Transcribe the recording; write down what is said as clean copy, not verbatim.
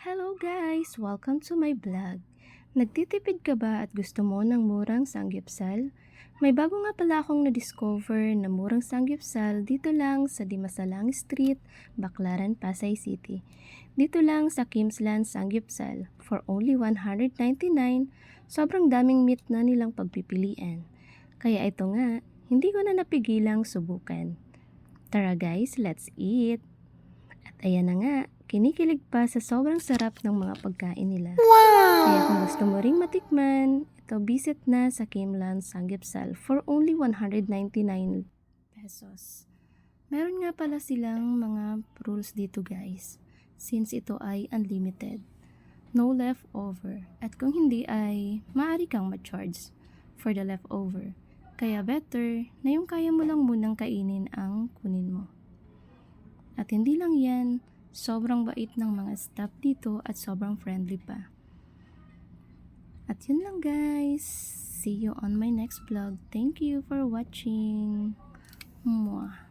Hello guys! Welcome to my vlog. Nagtitipid ka ba at gusto mo ng murang sanggipsal? May bago nga pala akong na-discover na murang sanggipsal dito lang sa Dimasalang Street, Baclaran, Pasay City. Dito lang sa Kimsland Sanggipsal for only 199. Sobrang daming meat na nilang pagpipilian. Kaya ito nga, hindi ko na napigilang subukan. Tara guys, let's eat! At ayan na nga, kinikilig pa sa sobrang sarap ng mga pagkain nila. Kaya kung gusto mo ring matikman, ito visit na sa Kimland Sanggipsal for only 199 pesos. Meron nga pala silang mga rules dito guys, since ito ay unlimited. No leftover. At kung hindi ay maaari kang ma-charge for the leftover. Kaya better na yung kaya mo lang munang kainin ang kunin mo. At hindi lang yan, sobrang bait ng mga staff dito at sobrang friendly pa. At yun lang guys. See you on my next vlog. Thank you for watching. Mwah.